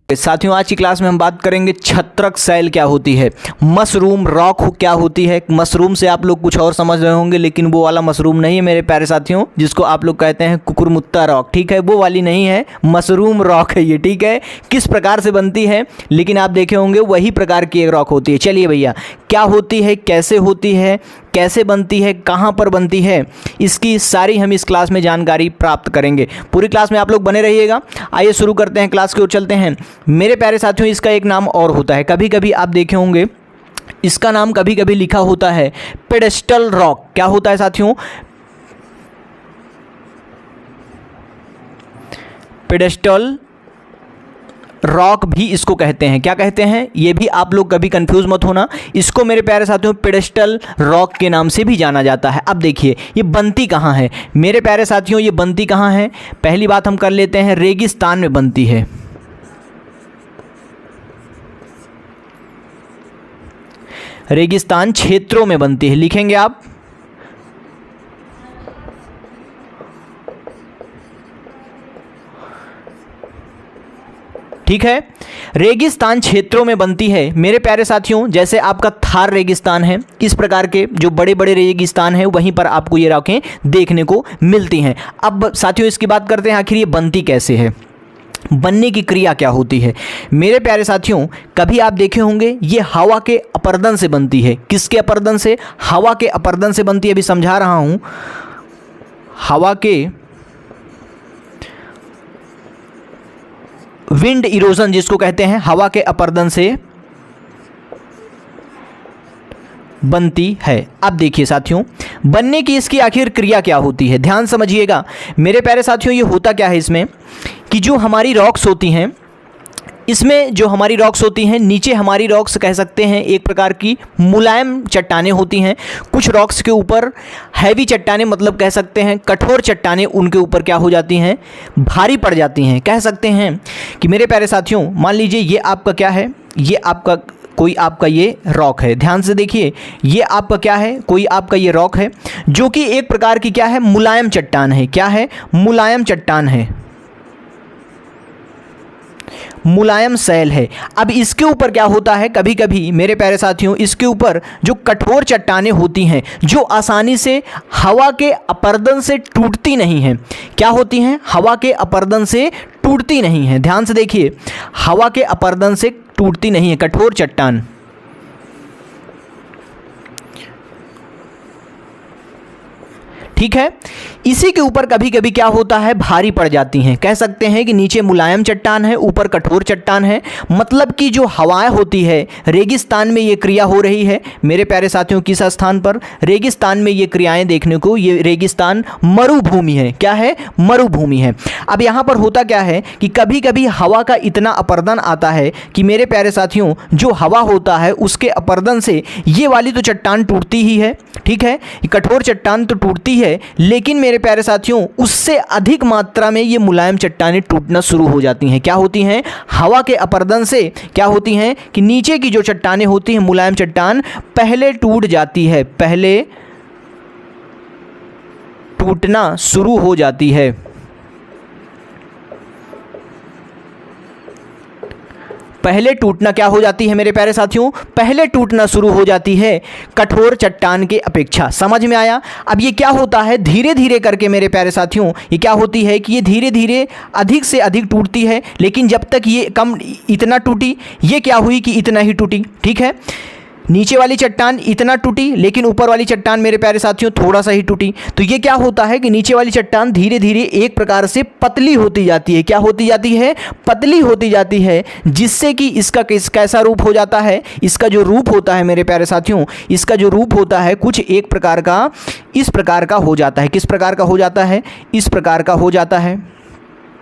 साथियों आज की क्लास में हम बात करेंगे छत्रक शैल क्या होती है, मशरूम रॉक क्या होती है। मशरूम से आप लोग कुछ और समझ रहे होंगे, लेकिन वो वाला मशरूम नहीं है मेरे प्यारे साथियों, जिसको आप लोग कहते हैं कुकुरमुत्ता रॉक, ठीक है, वो वाली नहीं है, मशरूम रॉक है ये, ठीक है। किस प्रकार से बनती है, लेकिन आप देखे होंगे वही प्रकार की एक रॉक होती है। चलिए भैया, क्या होती है, कैसे होती है, कैसे बनती है, कहाँ पर बनती है, इसकी सारी हम इस क्लास में जानकारी प्राप्त करेंगे। पूरी क्लास में आप लोग बने रहिएगा। आइए शुरू करते हैं, क्लास की ओर चलते हैं। मेरे प्यारे साथियों, इसका एक नाम और होता है, कभी कभी आप देखे होंगे इसका नाम कभी कभी लिखा होता है पेडेस्टल रॉक। क्या होता है साथियों? पेडेस्टल रॉक भी इसको कहते हैं। क्या कहते हैं? ये भी आप लोग कभी कंफ्यूज मत होना, इसको मेरे प्यारे साथियों पेडेस्टल रॉक के नाम से भी जाना जाता है। अब देखिए ये बनती कहाँ है मेरे प्यारे साथियों, ये बनती कहाँ है? पहली बात हम कर लेते हैं, रेगिस्तान में बनती है। रेगिस्तान क्षेत्रों में बनती है, लिखेंगे आप। ठीक है, रेगिस्तान क्षेत्रों में बनती है मेरे प्यारे साथियों। जैसे आपका थार रेगिस्तान है, इस प्रकार के जो बड़े बड़े रेगिस्तान हैं वहीं पर आपको ये रॉकें देखने को मिलती हैं। अब साथियों इसकी बात करते हैं, आखिर ये बनती कैसे है, बनने की क्रिया क्या होती है। मेरे प्यारे साथियों कभी आप देखे होंगे ये हवा के अपर्दन से बनती है। किसके अपर्दन से? हवा के अपर्दन से बनती है। अभी समझा रहा हूं, हवा के विंड इरोजन जिसको कहते हैं, हवा के अपर्दन से बनती है। अब देखिए साथियों, बनने की इसकी आखिर क्रिया क्या होती है, ध्यान समझिएगा मेरे प्यारे साथियों। ये होता क्या है इसमें कि जो हमारी रॉक्स होती हैं, इसमें जो हमारी रॉक्स होती हैं, नीचे हमारी रॉक्स कह सकते हैं एक प्रकार की मुलायम चट्टानें होती हैं। कुछ रॉक्स के ऊपर हैवी चट्टानें, मतलब कह सकते हैं कठोर चट्टानें उनके ऊपर क्या हो जाती हैं, भारी पड़ जाती हैं। कह सकते हैं कि मेरे प्यारे साथियों मान लीजिए ये आपका क्या है, ये आपका कोई आपका ये रॉक है, ध्यान से देखिए, ये आपका क्या है, कोई आपका ये रॉक है जो कि एक प्रकार की क्या है, मुलायम चट्टान है। क्या है? मुलायम चट्टान है, मुलायम शैल है। अब इसके ऊपर क्या होता है, कभी कभी मेरे प्यारे साथियों इसके ऊपर जो कठोर चट्टानें होती हैं, जो आसानी से हवा के अपर्दन से टूटती नहीं हैं। क्या होती हैं? हवा के अपर्दन से टूटती नहीं हैं। ध्यान से देखिए, हवा के अपर्दन से टूटती नहीं है कठोर चट्टान। ठीक है, इसी के ऊपर कभी कभी क्या होता है, भारी पड़ जाती हैं। कह सकते हैं कि नीचे मुलायम चट्टान है, ऊपर कठोर चट्टान है। मतलब कि जो हवाएं होती है, रेगिस्तान में ये क्रिया हो रही है मेरे प्यारे साथियों। किस स्थान पर? रेगिस्तान में ये क्रियाएं देखने को, ये रेगिस्तान मरुभूमि है। क्या है? मरुभूमि है। अब यहाँ पर होता क्या है कि कभी कभी हवा का इतना अपर्दन आता है कि मेरे प्यारे साथियों जो हवा होता है उसके अपर्दन से ये वाली तो चट्टान टूटती ही है, ठीक है, कठोर चट्टान तो टूटती है, लेकिन मेरे प्यारे साथियों उससे अधिक मात्रा में ये मुलायम चट्टानें टूटना शुरू हो जाती हैं। क्या होती हैं? हवा के अपर्दन से क्या होती हैं कि नीचे की जो चट्टानें होती हैं, मुलायम चट्टान पहले टूट जाती है, पहले टूटना शुरू हो जाती है। पहले टूटना क्या हो जाती है मेरे प्यारे साथियों? पहले टूटना शुरू हो जाती है कठोर चट्टान के अपेक्षा। समझ में आया? अब ये क्या होता है, धीरे धीरे करके मेरे प्यारे साथियों ये क्या होती है कि ये धीरे धीरे अधिक से अधिक टूटती है, लेकिन जब तक ये कम इतना टूटी, ये क्या हुई कि इतना ही टूटी। ठीक है, नीचे वाली चट्टान इतना टूटी, लेकिन ऊपर वाली चट्टान मेरे प्यारे साथियों थोड़ा सा ही टूटी। तो ये क्या होता है कि नीचे वाली चट्टान धीरे धीरे एक प्रकार से पतली होती जाती है। क्या होती जाती है? पतली होती जाती है, जिससे कि इसका कैसा रूप हो जाता है, इसका जो रूप होता है मेरे प्यारे साथियों, इसका जो रूप होता है कुछ एक प्रकार का इस प्रकार का हो जाता है। किस प्रकार का हो जाता है? इस प्रकार का हो जाता है,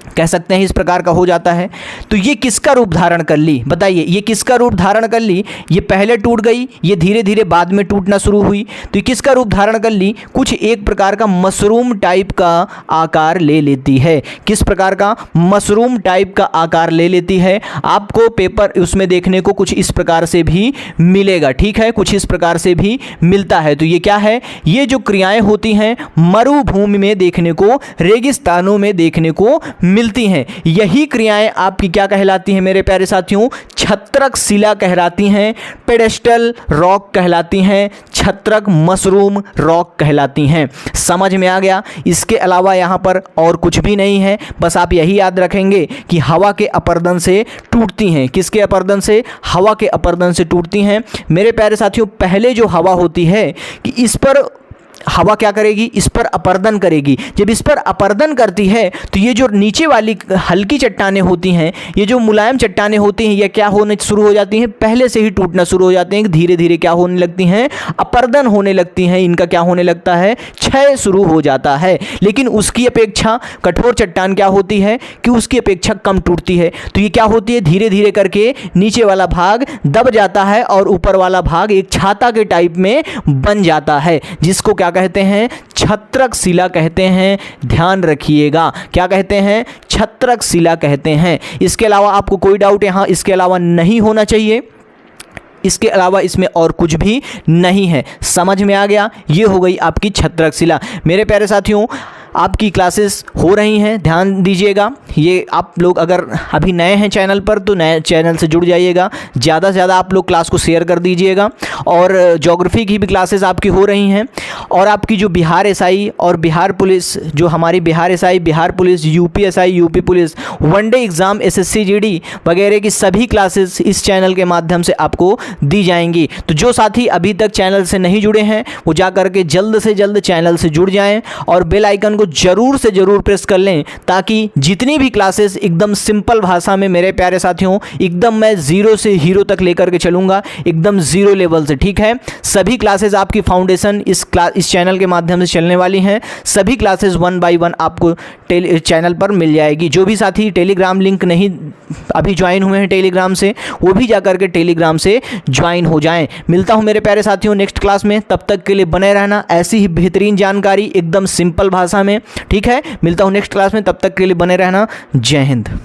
कह सकते हैं इस प्रकार का हो जाता है। तो ये किसका रूप धारण कर ली, बताइए, ये किसका रूप धारण कर ली? ये पहले टूट गई, ये धीरे धीरे बाद में टूटना शुरू हुई, तो ये किसका रूप धारण कर ली? कुछ एक प्रकार का मशरूम टाइप का आकार ले लेती है। किस प्रकार का? मशरूम टाइप का आकार ले लेती है। आपको पेपर उसमें देखने को कुछ इस प्रकार से भी मिलेगा, ठीक है, कुछ इस प्रकार से भी मिलता है। तो ये क्या है? ये जो क्रियाएं होती हैं मरुभूमि में देखने को, रेगिस्तानों में देखने को मिलती हैं। यही क्रियाएं आपकी क्या कहलाती हैं मेरे प्यारे साथियों? छत्रक शिला कहलाती हैं, पेडेस्टल रॉक कहलाती हैं, छत्रक मशरूम रॉक कहलाती हैं। समझ में आ गया? इसके अलावा यहाँ पर और कुछ भी नहीं है, बस आप यही याद रखेंगे कि हवा के अपर्दन से टूटती हैं। किसके अपर्दन से? हवा के अपर्दन से टूटती हैं। मेरे प्यारे साथियों, पहले जो हवा होती है कि इस पर हवा क्या करेगी? इस पर अपर्दन करेगी। जब इस पर अपर्दन करती है तो ये जो नीचे वाली हल्की चट्टानें होती हैं, ये जो मुलायम चट्टानें होती हैं, ये क्या होने शुरू हो जाती हैं? पहले से ही टूटना शुरू हो जाते हैं। धीरे धीरे क्या होने लगती हैं? अपर्दन होने लगती हैं। इनका क्या होने लगता है? क्षय शुरू हो जाता है। लेकिन उसकी अपेक्षा कठोर चट्टान क्या होती है कि उसकी अपेक्षा कम टूटती है। तो ये क्या होती है? धीरे धीरे करके नीचे वाला भाग दब जाता है और ऊपर वाला भाग एक छाता के टाइप में बन जाता है, जिसको क्या कहते हैं? छत्रक शिला कहते हैं। ध्यान रखिएगा, क्या कहते हैं? छत्रक शिला कहते हैं। इसके अलावा आपको कोई डाउट यहाँ इसके अलावा नहीं होना चाहिए। इसके अलावा इसमें और कुछ भी नहीं है। समझ में आ गया? ये हो गई आपकी छत्रक शिला। मेरे प्यारे साथियों, आपकी क्लासेस हो रही हैं, ध्यान दीजिएगा। ये आप लोग अगर अभी नए हैं चैनल पर तो नए चैनल से जुड़ जाइएगा। ज़्यादा से ज़्यादा आप लोग क्लास को शेयर कर दीजिएगा। और ज्योग्राफी की भी क्लासेस आपकी हो रही हैं। और आपकी जो बिहार एसआई और बिहार पुलिस, जो हमारी Bihar SI, Bihar police, UP SI, UP police, one day exam, SSC GD वगैरह की सभी क्लासेस इस चैनल के माध्यम से आपको दी जाएंगी। तो जो साथी अभी तक चैनल से नहीं जुड़े हैं वो जा कर के जल्द से जल्द चैनल से जुड़ जाएं और बेल आइकन को जरूर से जरूर प्रेस कर लें, ताकि जितनी भी क्लासेस एकदम सिंपल भाषा में मेरे प्यारे साथियों, एकदम मैं जीरो से हीरो तक लेकर के चलूँगा, एकदम जीरो लेवल से। ठीक है? सभी क्लासेस आपकी फाउंडेशन इस चैनल के माध्यम से चलने वाली हैं। सभी क्लासेस 1 बाय 1 आपको चैनल पर मिल जाएगी। जो भी साथी टेलीग्राम लिंक नहीं अभी ज्वाइन हुए हैं टेलीग्राम से, वो भी जा करके टेलीग्राम से ज्वाइन हो जाएं। मिलता हूं मेरे प्यारे साथियों नेक्स्ट क्लास में। तब तक के लिए बने रहना, ऐसी ही बेहतरीन जानकारी एकदम सिंपल भाषा में। ठीक है? मिलता हूं नेक्स्ट क्लास में, तब तक के लिए बने रहना। जय हिंद।